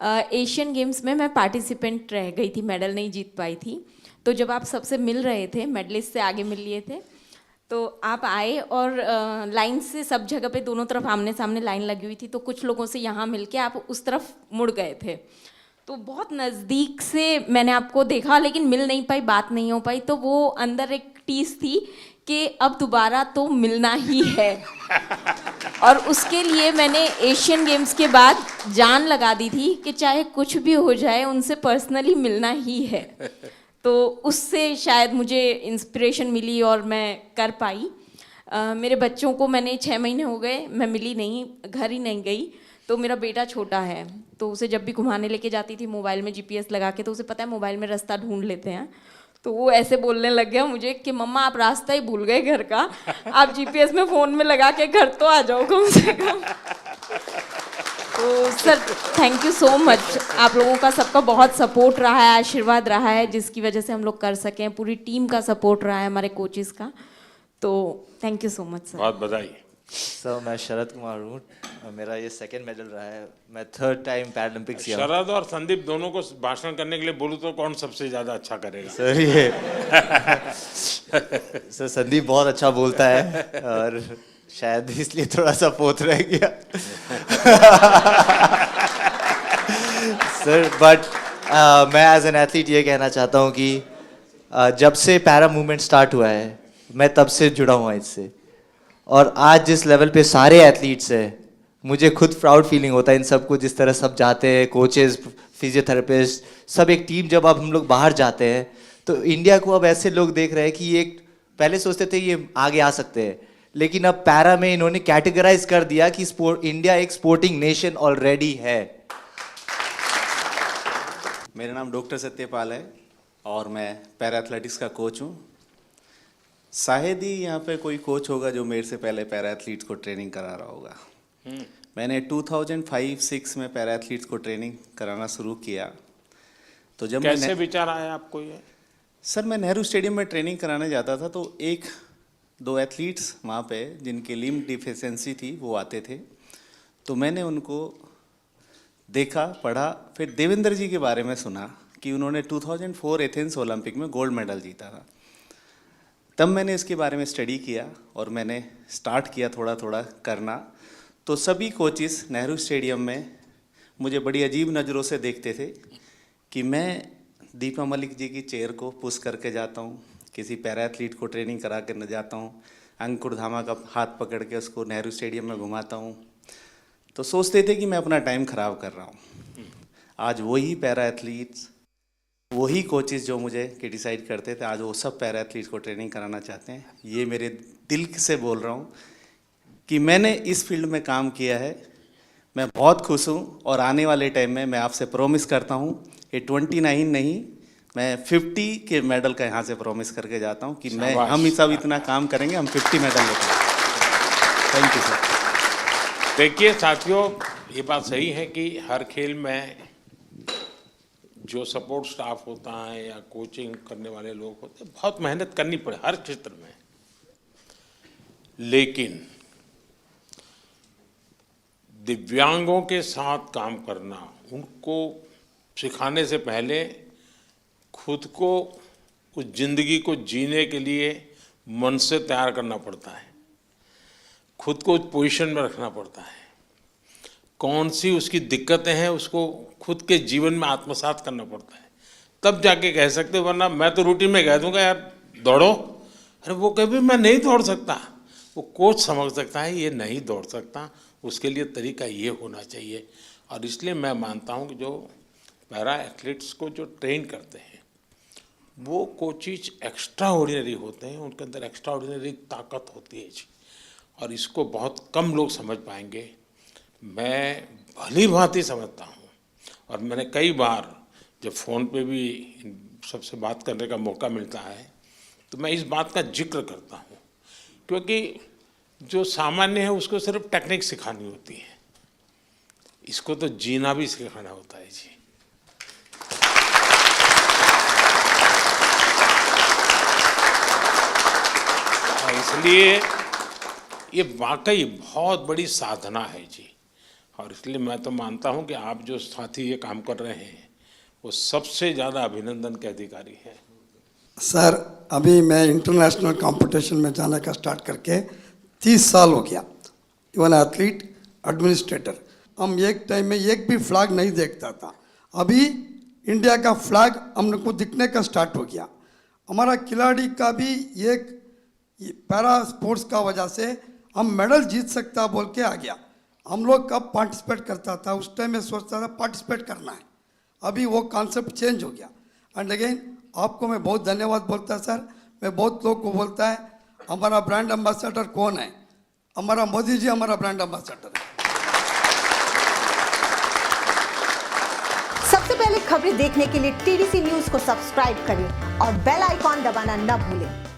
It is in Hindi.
एशियन गेम्स में मैं पार्टिसिपेंट रह गई थी, मेडल नहीं जीत पाई थी। तो जब आप सबसे मिल रहे थे, मेडलिस्ट से आगे मिल लिए थे, तो आप आए और लाइन से सब जगह पे दोनों तरफ आमने सामने लाइन लगी हुई थी, तो कुछ लोगों से यहाँ मिल के आप उस तरफ मुड़ गए थे। तो बहुत नज़दीक से मैंने आपको देखा, लेकिन मिल नहीं पाई, बात नहीं हो पाई। तो वो अंदर एक टीस थी कि अब दोबारा तो मिलना ही है। और उसके लिए मैंने एशियन गेम्स के बाद जान लगा दी थी कि चाहे कुछ भी हो जाए उनसे पर्सनली मिलना ही है। तो उससे शायद मुझे इंस्पिरेशन मिली और मैं कर पाई। मेरे बच्चों को मैंने 6 महीने हो गए, मैं मिली नहीं, घर ही नहीं गई। तो मेरा बेटा छोटा है, तो उसे जब भी घुमाने लेके जाती थी मोबाइल में जीपीएस लगा के, तो उसे पता है मोबाइल में रास्ता ढूंढ लेते हैं। तो वो ऐसे बोलने लग गया मुझे कि मम्मा आप रास्ता ही भूल गए घर का, आप जीपीएस में फ़ोन में लगा के घर तो आ जाओ कम से कम। तो sir thank you so much, आप लोगों का सबका बहुत सपोर्ट रहा है, आशीर्वाद रहा है, जिसकी वजह से हम लोग कर सकें। पूरी टीम का सपोर्ट रहा है, हमारे कोचेस का। तो thank you so much sir. बहुत बधाई। सर मैं शरद कुमार हूँ, मेरा ये सेकंड मेडल रहा है, मैं 3rd टाइम पैरालंपिक्स किया। शरद और संदीप दोनों को भाषण करने के लिए बोलूँ तो कौन सबसे ज्यादा अच्छा करेगा? सर ये सर संदीप बहुत अच्छा बोलता है और शायद इसलिए थोड़ा सा पोत रह गया। सर बट मैं एज एन एथलीट ये कहना चाहता हूँ कि जब से पैरा मूवमेंट स्टार्ट हुआ है मैं तब से जुड़ा हुआ इससे, और आज जिस लेवल पे सारे एथलीट्स हैं मुझे खुद प्राउड फीलिंग होता है इन सबको, जिस तरह सब जाते हैं, कोचेस, फिजियोथेरेपिस्ट, सब एक टीम। जब अब हम लोग बाहर जाते हैं तो इंडिया को अब ऐसे लोग देख रहे हैं कि ये पहले सोचते थे ये आगे आ सकते हैं, लेकिन अब पैरा में इन्होंने कैटेगराइज कर दिया कि इंडिया एक स्पोर्टिंग नेशन ऑलरेडी है। मेरा नाम डॉक्टर सत्यपाल है और मैं पैरा एथलेटिक्स का कोच हूँ। शायद ही यहाँ पे कोई कोच होगा जो मेरे से पहले पैरा एथलीट्स को ट्रेनिंग करा रहा होगा। मैंने 2005-06 में पैरा एथलीट्स को ट्रेनिंग कराना शुरू किया। तो जब कैसे विचार आया आपको ये? सर मैं नेहरू स्टेडियम में ट्रेनिंग कराने जाता था, तो 1-2 एथलीट्स वहाँ पे जिनकी लिम्ब डिफिशेंसी थी वो आते थे। तो मैंने उनको देखा, पढ़ा, फिर देवेंद्र जी के बारे में सुना कि उन्होंने 2004 एथेंस ओलंपिक में गोल्ड मेडल जीता था। तब मैंने इसके बारे में स्टडी किया और मैंने स्टार्ट किया थोड़ा थोड़ा करना। तो सभी कोचेस नेहरू स्टेडियम में मुझे बड़ी अजीब नज़रों से देखते थे कि मैं दीपा मलिक जी की चेयर को पुश करके जाता हूँ, किसी पैरा एथलीट को ट्रेनिंग करा कर न जाता हूँ, अंकुर धामा का हाथ पकड़ के उसको नेहरू स्टेडियम में घुमाता हूँ। तो सोचते थे कि मैं अपना टाइम ख़राब कर रहा हूँ। आज वही पैरा एथलीट्स, वही कोचेस जो मुझे क्रिटिसाइज करते थे, आज वो सब पैरा एथलीट्स को ट्रेनिंग कराना चाहते हैं। ये मेरे दिल से बोल रहा हूँ कि मैंने इस फील्ड में काम किया है, मैं बहुत खुश हूँ। और आने वाले टाइम में मैं आपसे प्रॉमिस करता हूँ ये 29 नहीं, मैं 50 के मेडल का यहाँ से प्रॉमिस करके जाता हूँ कि हम सब इतना काम करेंगे, हम 50 मेडल लेते हैं। Thank you sir. देखिए साथियों, ये बात सही है कि हर खेल में जो सपोर्ट स्टाफ होता है या कोचिंग करने वाले लोग होते हैं, बहुत मेहनत करनी पड़े हर क्षेत्र में। लेकिन दिव्यांगों के साथ काम करना, उनको सिखाने से पहले खुद को उस जिंदगी को जीने के लिए मन से तैयार करना पड़ता है, खुद को उस पोजीशन में रखना पड़ता है। कौन सी उसकी दिक्कतें हैं उसको खुद के जीवन में आत्मसात करना पड़ता है, तब जाके कह सकते। वरना मैं तो रूटीन में कह दूंगा यार दौड़ो, अरे वो कभी मैं नहीं दौड़ सकता, वो कोच समझ सकता है ये नहीं दौड़ सकता, उसके लिए तरीका ये होना चाहिए। और इसलिए मैं मानता हूँ कि जो पैरा एथलीट्स को जो ट्रेन करते हैं वो कोचेज एक्स्ट्रा ऑर्डिनरी होते हैं, उनके अंदर एक्स्ट्रा ऑर्डिनरी ताकत होती है जी। और इसको बहुत कम लोग समझ पाएंगे, मैं भली भांति समझता हूँ। और मैंने कई बार जब फ़ोन पे भी सबसे बात करने का मौका मिलता है तो मैं इस बात का जिक्र करता हूँ, क्योंकि जो सामान्य है उसको सिर्फ टेक्निक सिखानी होती है, इसको तो जीना भी सिखाना होता है जी। इसलिए ये वाकई बहुत बड़ी साधना है जी, और इसलिए मैं तो मानता हूं कि आप जो साथी ये काम कर रहे हैं वो सबसे ज़्यादा अभिनंदन के अधिकारी हैं। सर अभी मैं इंटरनेशनल कंपटीशन में जाने का स्टार्ट करके 30 साल हो गया। इवन एथलीट एडमिनिस्ट्रेटर, हम एक टाइम में एक भी फ्लैग नहीं देखता था, अभी इंडिया का फ्लैग हम लोग को दिखने का स्टार्ट हो गया। हमारा खिलाड़ी का भी एक पैरा स्पोर्ट्स का वजह से हम मेडल जीत सकता बोल के आ गया। हम लोग कब पार्टिसिपेट करता था, उस टाइम में सोचता था पार्टिसिपेट करना है, अभी वो कॉन्सेप्ट चेंज हो गया। एंड अगेन आपको मैं बहुत धन्यवाद बोलता सर। मैं बहुत लोग को बोलता है हमारा ब्रांड एम्बेसडर कौन है, हमारा मोदी जी हमारा ब्रांड एम्बेसडर है। सबसे पहले खबरें देखने के लिए TDC न्यूज को सब्सक्राइब करें और बेल आइकॉन दबाना न भूलें।